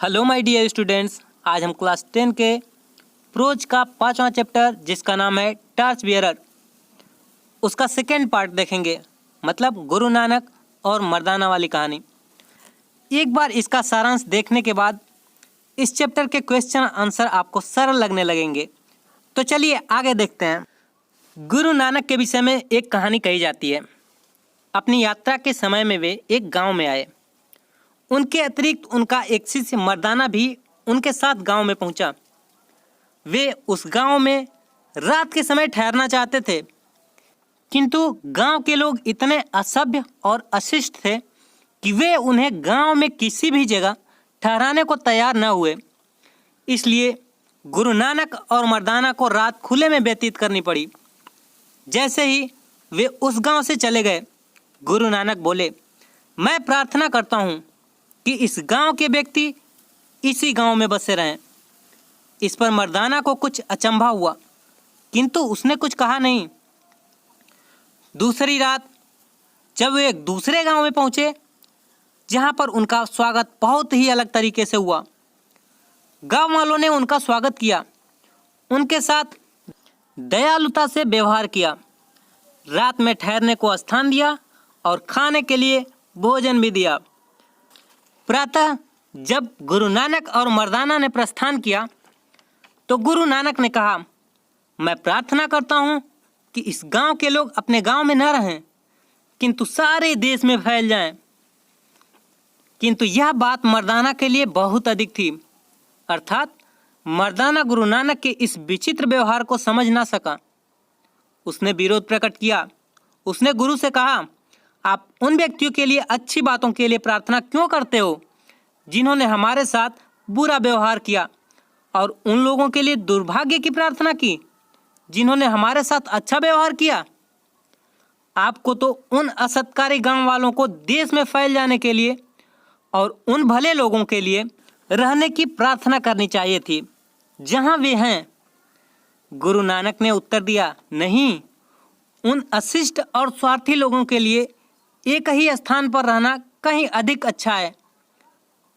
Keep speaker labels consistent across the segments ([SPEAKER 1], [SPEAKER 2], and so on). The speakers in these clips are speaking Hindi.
[SPEAKER 1] हेलो माय डियर स्टूडेंट्स, आज हम क्लास 10 के प्रोज का 5वां चैप्टर जिसका नाम है टॉर्च बियरर, उसका सेकेंड पार्ट देखेंगे। मतलब गुरु नानक और मर्दाना वाली कहानी। एक बार इसका सारांश देखने के बाद इस चैप्टर के क्वेश्चन आंसर आपको सरल लगने लगेंगे। तो चलिए आगे देखते हैं। गुरु नानक के विषय में एक कहानी कही जाती है। अपनी यात्रा के समय में वे एक गांव में आए। उनके अतिरिक्त उनका एक शिष्य मर्दाना भी उनके साथ गांव में पहुंचा। वे उस गांव में रात के समय ठहरना चाहते थे, किंतु गांव के लोग इतने असभ्य और अशिष्ट थे कि वे उन्हें गांव में किसी भी जगह ठहराने को तैयार न हुए। इसलिए गुरु नानक और मर्दाना को रात खुले में व्यतीत करनी पड़ी। जैसे ही वे उस गांव से चले गए, गुरु नानक बोले, मैं प्रार्थना करता हूँ कि इस गांव के व्यक्ति इसी गांव में बसे रहें। इस पर मर्दाना को कुछ अचंभा हुआ, किंतु उसने कुछ कहा नहीं। दूसरी रात जब वे एक दूसरे गांव में पहुंचे, जहां पर उनका स्वागत बहुत ही अलग तरीके से हुआ। गांव वालों ने उनका स्वागत किया, उनके साथ दयालुता से व्यवहार किया, रात में ठहरने को स्थान दिया और खाने के लिए भोजन भी दिया। प्रातः जब गुरु नानक और मर्दाना ने प्रस्थान किया तो गुरु नानक ने कहा, मैं प्रार्थना करता हूँ कि इस गांव के लोग अपने गांव में न रहें, किंतु सारे देश में फैल जाएं। किंतु यह बात मर्दाना के लिए बहुत अधिक थी। अर्थात मर्दाना गुरु नानक के इस विचित्र व्यवहार को समझ ना सका। उसने विरोध प्रकट किया। उसने गुरु से कहा, आप उन व्यक्तियों के लिए अच्छी बातों के लिए प्रार्थना क्यों करते हो जिन्होंने हमारे साथ बुरा व्यवहार किया, और उन लोगों के लिए दुर्भाग्य की प्रार्थना की जिन्होंने हमारे साथ अच्छा व्यवहार किया? आपको तो उन असत्कारी गांव वालों को देश में फैल जाने के लिए और उन भले लोगों के लिए रहने की प्रार्थना करनी चाहिए थी जहां वे हैं। गुरु नानक ने उत्तर दिया, नहीं, उन अशिष्ट और स्वार्थी लोगों के लिए एक ही स्थान पर रहना कहीं अधिक अच्छा है,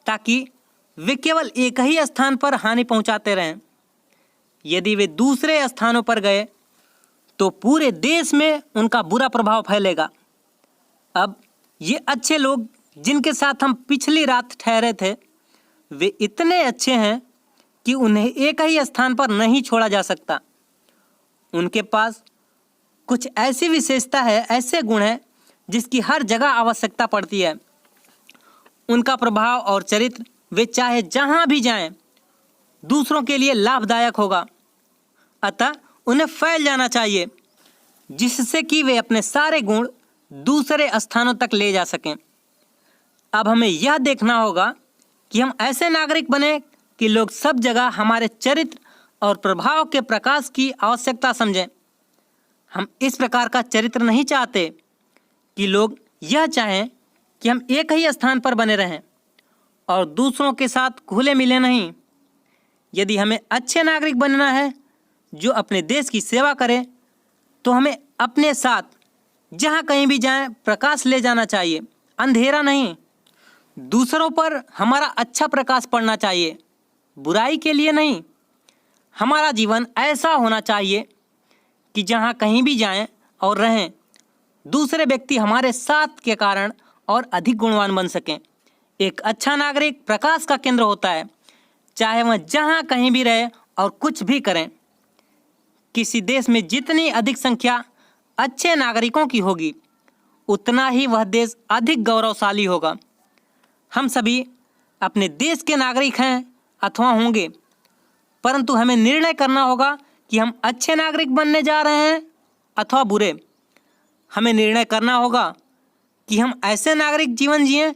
[SPEAKER 1] ताकि वे केवल एक ही स्थान पर हानि पहुंचाते रहें। यदि वे दूसरे स्थानों पर गए तो पूरे देश में उनका बुरा प्रभाव फैलेगा। अब ये अच्छे लोग जिनके साथ हम पिछली रात ठहरे थे, वे इतने अच्छे हैं कि उन्हें एक ही स्थान पर नहीं छोड़ा जा सकता। उनके पास कुछ ऐसी विशेषता है, ऐसे गुण हैं जिसकी हर जगह आवश्यकता पड़ती है। उनका प्रभाव और चरित्र वे चाहे जहां भी जाएं, दूसरों के लिए लाभदायक होगा। अतः उन्हें फैल जाना चाहिए, जिससे कि वे अपने सारे गुण दूसरे स्थानों तक ले जा सकें। अब हमें यह देखना होगा कि हम ऐसे नागरिक बने कि लोग सब जगह हमारे चरित्र और प्रभाव के प्रकाश की आवश्यकता समझें। हम इस प्रकार का चरित्र नहीं चाहते कि लोग यह चाहें कि हम एक ही स्थान पर बने रहें और दूसरों के साथ घुले मिले नहीं। यदि हमें अच्छे नागरिक बनना है जो अपने देश की सेवा करें, तो हमें अपने साथ जहाँ कहीं भी जाएं प्रकाश ले जाना चाहिए, अंधेरा नहीं। दूसरों पर हमारा अच्छा प्रकाश पड़ना चाहिए, बुराई के लिए नहीं। हमारा जीवन ऐसा होना चाहिए कि जहाँ कहीं भी जाएं और रहें, दूसरे व्यक्ति हमारे साथ के कारण और अधिक गुणवान बन सकें। एक अच्छा नागरिक प्रकाश का केंद्र होता है, चाहे वह जहाँ कहीं भी रहे और कुछ भी करें। किसी देश में जितनी अधिक संख्या अच्छे नागरिकों की होगी, उतना ही वह देश अधिक गौरवशाली होगा। हम सभी अपने देश के नागरिक हैं अथवा होंगे, परंतु हमें निर्णय करना होगा कि हम अच्छे नागरिक बनने जा रहे हैं अथवा बुरे। हमें निर्णय करना होगा कि हम ऐसे नागरिक जीवन जिएं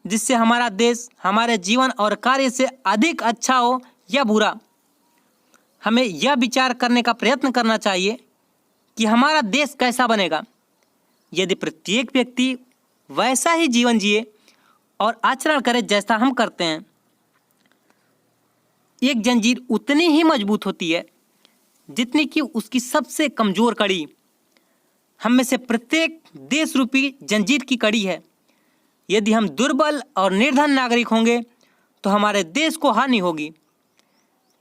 [SPEAKER 1] जिससे हमारा देश हमारे जीवन और कार्य से अधिक अच्छा हो या बुरा। हमें यह विचार करने का प्रयत्न करना चाहिए कि हमारा देश कैसा बनेगा। यदि प्रत्येक व्यक्ति वैसा ही जीवन जिए और आचरण करे जैसा हम करते हैं, एक जंजीर उतनी ही मजबूत होती है जितनी कि उसकी सबसे कमजोर कड़ी। हम में से प्रत्येक देश रूपी जंजीर की कड़ी है। यदि हम दुर्बल और निर्धन नागरिक होंगे तो हमारे देश को हानि होगी।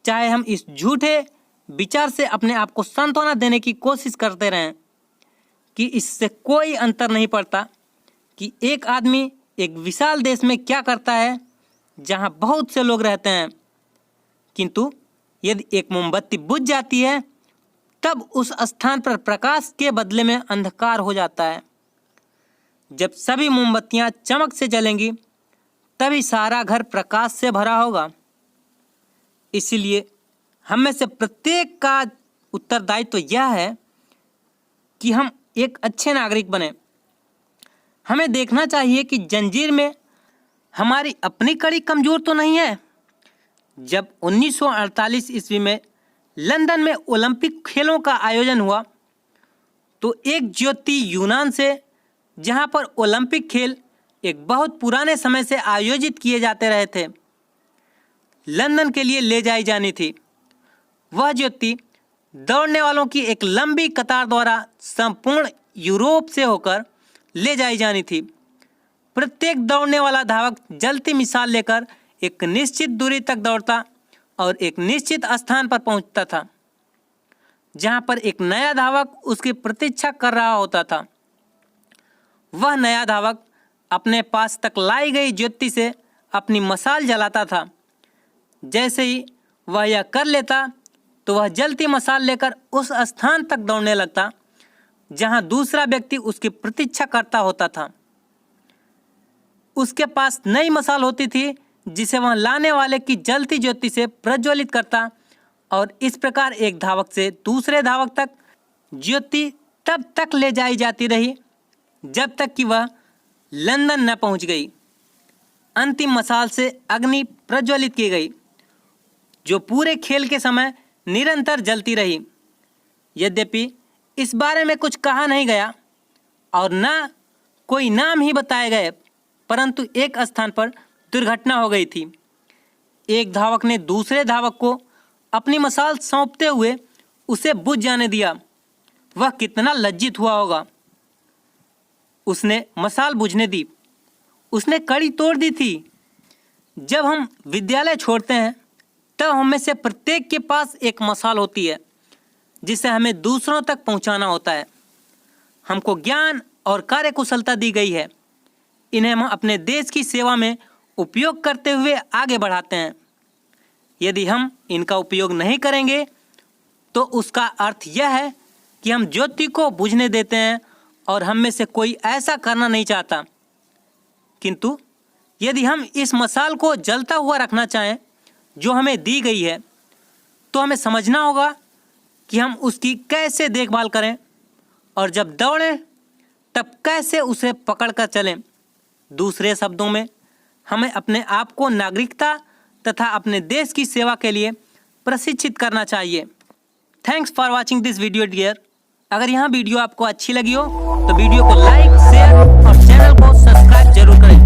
[SPEAKER 1] चाहे हम इस झूठे विचार से अपने आप को सांत्वना देने की कोशिश करते रहें कि इससे कोई अंतर नहीं पड़ता कि एक आदमी एक विशाल देश में क्या करता है जहां बहुत से लोग रहते हैं, किंतु यदि एक मोमबत्ती बुझ जाती है तब उस स्थान पर प्रकाश के बदले में अंधकार हो जाता है। जब सभी मोमबत्तियां चमक से जलेंगी तभी सारा घर प्रकाश से भरा होगा। इसलिए हम में से प्रत्येक का उत्तरदायित्व यह है कि हम एक अच्छे नागरिक बने। हमें देखना चाहिए कि जंजीर में हमारी अपनी कड़ी कमजोर तो नहीं है। जब 1948 ईस्वी में लंदन में ओलंपिक खेलों का आयोजन हुआ तो एक ज्योति यूनान से, जहां पर ओलंपिक खेल एक बहुत पुराने समय से आयोजित किए जाते रहे थे, लंदन के लिए ले जाई जानी थी। वह ज्योति दौड़ने वालों की एक लंबी कतार द्वारा संपूर्ण यूरोप से होकर ले जाई जानी थी। प्रत्येक दौड़ने वाला धावक जलती मिसाल लेकर एक निश्चित दूरी तक दौड़ता और एक निश्चित स्थान पर पहुंचता था, जहां पर एक नया धावक उसकी प्रतीक्षा कर रहा होता था। वह नया धावक अपने पास तक लाई गई ज्योति से अपनी मशाल जलाता था। जैसे ही वह यह कर लेता तो वह जलती मशाल लेकर उस स्थान तक दौड़ने लगता जहां दूसरा व्यक्ति उसकी प्रतीक्षा करता होता था। उसके पास नई मशाल होती थी जिसे वह लाने वाले की जलती ज्योति से प्रज्वलित करता और इस प्रकार एक धावक से दूसरे धावक तक ज्योति तब तक ले जाई जाती रही जब तक कि वह लंदन न पहुंच गई। अंतिम मशाल से अग्नि प्रज्वलित की गई जो पूरे खेल के समय निरंतर जलती रही। यद्यपि इस बारे में कुछ कहा नहीं गया और न कोई नाम ही बताए गए, परंतु एक स्थान पर दुर्घटना हो गई थी। एक धावक ने दूसरे धावक को अपनी मशाल सौंपते हुए उसे बुझ जाने दिया। वह कितना लज्जित हुआ होगा। उसने मशाल बुझने दी। उसने कड़ी तोड़ दी थी। जब हम विद्यालय छोड़ते हैं तब हम में से प्रत्येक के पास एक मशाल होती है जिसे हमें दूसरों तक पहुंचाना होता है। हमको ज्ञान और कार्यकुशलता दी गई है। इन्हें हम अपने देश की सेवा में उपयोग करते हुए आगे बढ़ाते हैं। यदि हम इनका उपयोग नहीं करेंगे तो उसका अर्थ यह है कि हम ज्योति को बुझने देते हैं और हम में से कोई ऐसा करना नहीं चाहता। किंतु यदि हम इस मशाल को जलता हुआ रखना चाहें जो हमें दी गई है, तो हमें समझना होगा कि हम उसकी कैसे देखभाल करें और जब दौड़ें तब कैसे उसे पकड़कर चलें। दूसरे शब्दों में, हमें अपने आप को नागरिकता तथा अपने देश की सेवा के लिए प्रशिक्षित करना चाहिए। Thanks for watching this video dear. अगर यह वीडियो आपको अच्छी लगी हो तो वीडियो को लाइक, शेयर और चैनल को सब्सक्राइब जरूर करें।